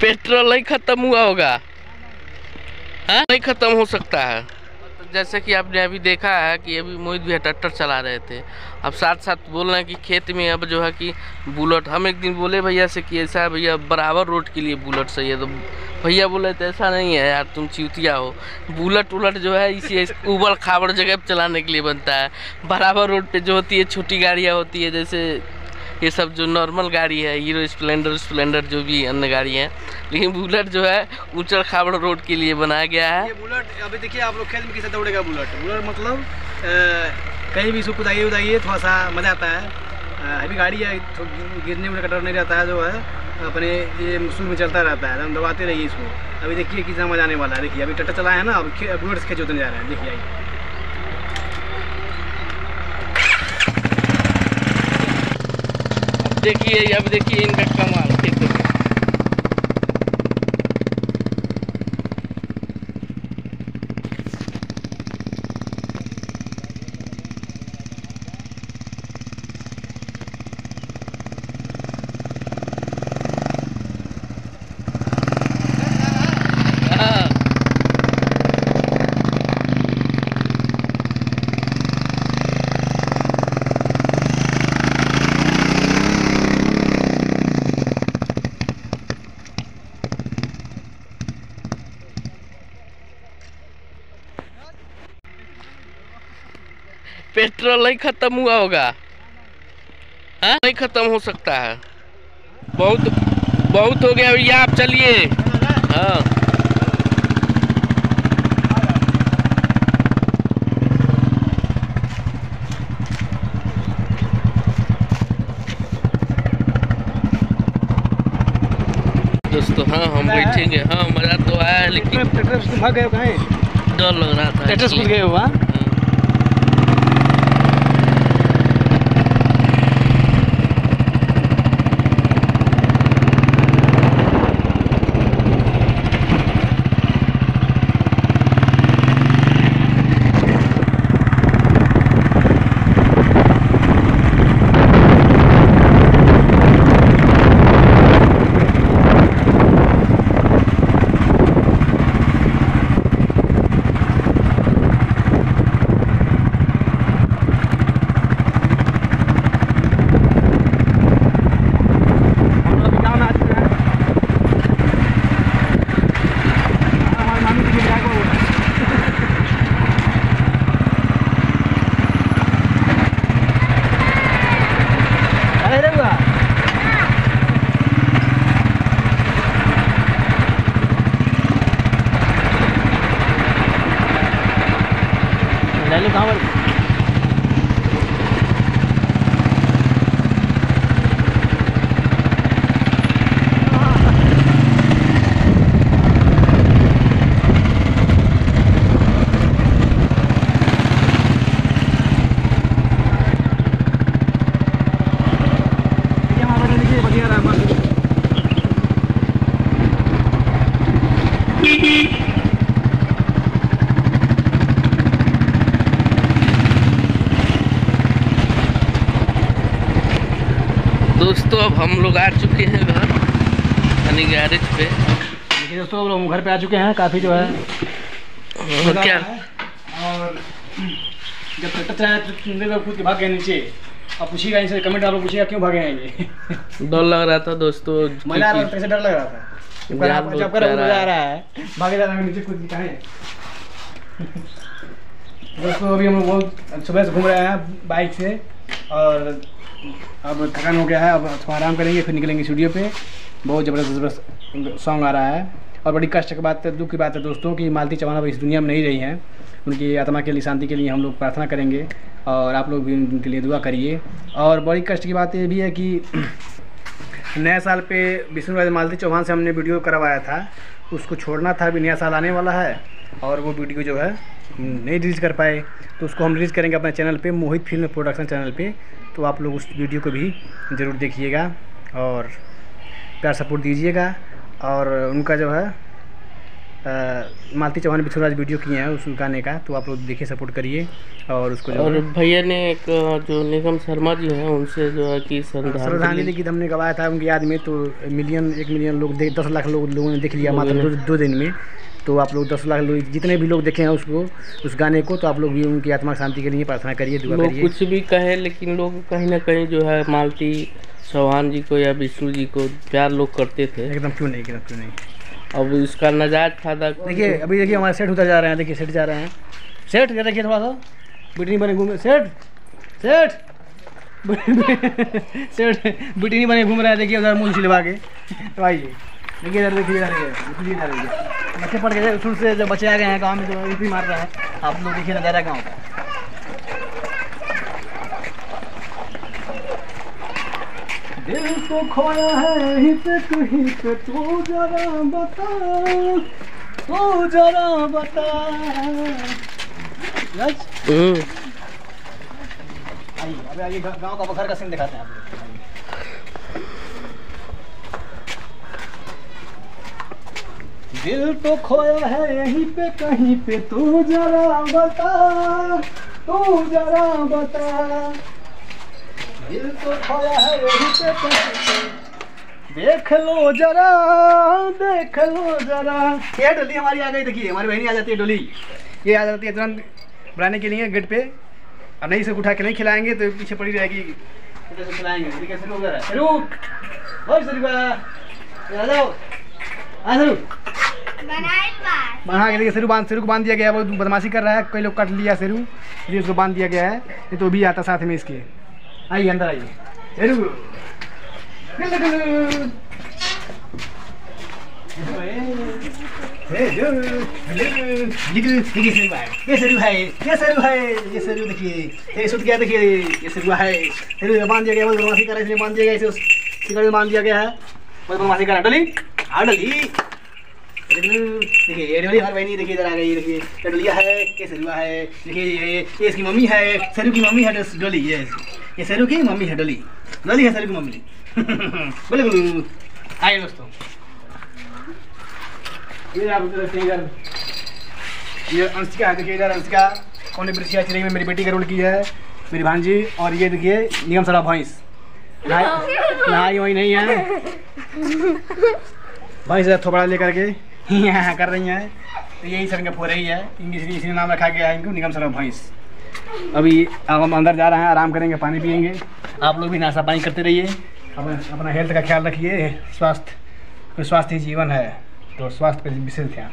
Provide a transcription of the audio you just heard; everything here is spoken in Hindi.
पेट्रोल नहीं खत्म हुआ होगा, हाँ नहीं खत्म हो सकता है। तो जैसे कि आपने अभी देखा है कि अभी मोहित भैया ट्रैक्टर चला रहे थे, अब साथ साथ बोल रहे हैं कि खेत में अब जो है कि बुलेट, हम एक दिन बोले भैया से कि ऐसा है भैया बराबर रोड के लिए बुलेट सही है, तो भैया बोले तो ऐसा नहीं है यार तुम चिउतिया हो, बुलेट उलट जो है इसी उबड़ खाबड़ जगह पर चलाने के लिए बनता है। बराबर रोड पे जो होती है छोटी गाड़ियाँ होती है, जैसे ये सब जो नॉर्मल गाड़ी है हीरो स्प्लेंडर जो भी अन्य गाड़ी है, लेकिन बुलेट जो है ऊंचड़ खाबड़ रोड के लिए बनाया गया है। ये बुलेट अभी देखिए आप लोग खेत में किसे दौड़ेगा बुलेट मतलब कहीं भी इसको कुदाइए थोड़ा सा मज़ा आता है। अभी गाड़ी है तो गिरने उड़ने का डर नहीं रहता है, जो है अपने ये मुश्किल में चलता रहता है, हम दबाते रहिए इसको। अभी देखिए कितना मजा आने वाला है। देखिए अभी ट्रैक्टर चलाया है ना, अब बुलेट से खेत जोतने जा रहे हैं। देखिए आइए अब देखिए इनका कमाल खेत में। पेट्रोल नहीं खत्म हुआ होगा, हाँ नहीं खत्म हो सकता है। बहुत हो गया भैया, आप चलिए। हाँ दोस्तों, हाँ हम बैठेंगे। हाँ मजा तो आया है, लेकिन ट्रैक्टर भाग गए कहीं, डर लग रहा था। ट्रैक्टर कूद गए हुआ। दोस्तों अब हम लोग आ चुके हैं घर यानी गैरेज पे। देखिए दोस्तों हम लोग घर पे आ चुके हैं, काफ़ी जो है क्या और जब ट्रैक्टर चलाया तो खुद के भाग गए नीचे। अब पूछिएगा इनसे, कमेंट आप लोग पूछिएगा क्यों भागे हैं ये। डर लग रहा था दोस्तों, मजा आ रहा था, कैसे डर लग रहा था जब मजा आ रहा है, भागे जा रहा है नीचे खुद की कहें। दोस्तों अभी हम लोग बहुत सुबह से घूम रहे हैं बाइक से, और अब थकान हो गया है, अब थोड़ा आराम करेंगे फिर निकलेंगे स्टूडियो पे। बहुत ज़बरदस्त सॉन्ग आ रहा है, और बड़ी कष्ट की बात है, दुख की बात है दोस्तों कि मालती चौहान अब इस दुनिया में नहीं रही हैं। उनकी आत्मा के लिए शांति के लिए हम लोग प्रार्थना करेंगे, और आप लोग भी उनके लिए दुआ करिए। और बड़ी कष्ट की बात ये भी है कि नया साल पे विष्णुराज मालती चौहान से हमने वीडियो करवाया था, उसको छोड़ना था। अभी नया साल आने वाला है और वो वीडियो जो है नहीं रिलीज़ कर पाए, तो उसको हम रिलीज़ करेंगे अपने चैनल पे, मोहित फिल्म प्रोडक्शन चैनल पे। तो आप लोग उस वीडियो को भी ज़रूर देखिएगा और प्यार सपोर्ट दीजिएगा। और उनका जो है मालती चौहान बिछुराज वीडियो किए हैं उस गाने का, तो आप लोग देखिए, सपोर्ट करिए। और उसको जो और भैया ने एक जो निगम शर्मा जी हैं उनसे जो है कि श्रद्धांजलि गीत हमने गवाया था उनकी याद में, तो 1 मिलियन लोग 10 लाख लोगों ने देख लिया मात्र 2 दिन में। तो आप लोग 10 लाख लोग जितने भी लोग देखे हैं उसको, उस गाने को, तो आप लोग भी उनकी आत्मा शांति के लिए प्रार्थना करिए, दुआ करिए। कुछ भी कहे लेकिन लोग कहीं ना कहीं जो है मालती चौहान जी को या विष्णु जी को प्यार लोग करते थे। एकदम क्यों नहीं। अब इसका नाजायज फायदा देखिए, अभी देखिए हमारे सेठ उधर जा रहे हैं, देखिए सेठ जा रहे हैं। सेठ देखिए थोड़ा सा बिटनी बने घूमे, सेठ बिटनी बने घूम रहा है, देखिए उधर मुंह छिलवा के। तो आइए देखिए इधर, देखिए बच्चे पढ़ गए शुरू से, जब बच्चे आ गए हैं गाँव में तो यूपी मार रहा है। आप लोग देखिए नज़ारा गाँव का। दिल तो खोया है यहीं पे कहीं पे, तू जरा बता। आइए गांव का बखर का सीन दिखाते हैं आप लोग। दिल तो खोया है यहीं पे कहीं पे, तू जरा बता। दिल तो खोया है यहीं पे कहीं पे, देख लो जरा। ये डोली हमारी आ गई, देखिए हमारी बहनी आ जाती है डोली, ये आ जाती है तुरंत बुलाने के लिए गेट पे। और नहीं से उठा के नहीं खिलाएंगे तो पीछे पड़ी रहेगी, कैसे खिलाएंगे। कैसे लोग बना के देखिए, शेरू को बांध दिया गया है। वो बदमाशी कर रहा है, कई लोग काट लिया शेरू, इसलिए उसको बांध दिया गया है। ये तो भी आता साथ में इसके। आइए अंदर आइए शेरू। ये शेरू देखिए, सुट गया, देखिए ये शेरू है। शेरू बांध दिया गया, वो बदमाशी कर रहा है, इसलिए बांध दिया गया, इसे सिकड़ में बांध दिया गया है। वो बदमाशी कर रहा है। डली देखिए, ये डोली हमारी बहनी देखिए इधर आ गई। देखिए ये डोलिया है, ये शेरुआ है। देखिए ये इसकी मम्मी है, शेरू की मम्मी है डोली। ये शेरू की मम्मी है डोली है शेरू की मम्मी। बोले बोलू। आइए दोस्तों, ये आप इधर, ये अंशिका है, देखिए इधर अंशिका कौन बृषिया चिड़ै में मेरी बेटी का रोल की है, मेरी भांजी। और ये देखिए निगम सरा भैंस, नहाई वही नहीं है, भैंस थोपड़ा लेकर के यहाँ कर रही हैं। तो यही संगप हो रही है, इसी नाम रखा गया है इनको, निगम सरा भैंस। अभी हम अंदर जा रहे हैं, आराम करेंगे, पानी पियेंगे। आप लोग भी नाश्ता पानी करते रहिए, अपना हेल्थ का ख्याल रखिए। स्वास्थ्य ही जीवन है, तो स्वास्थ्य पर विशेष ध्यान।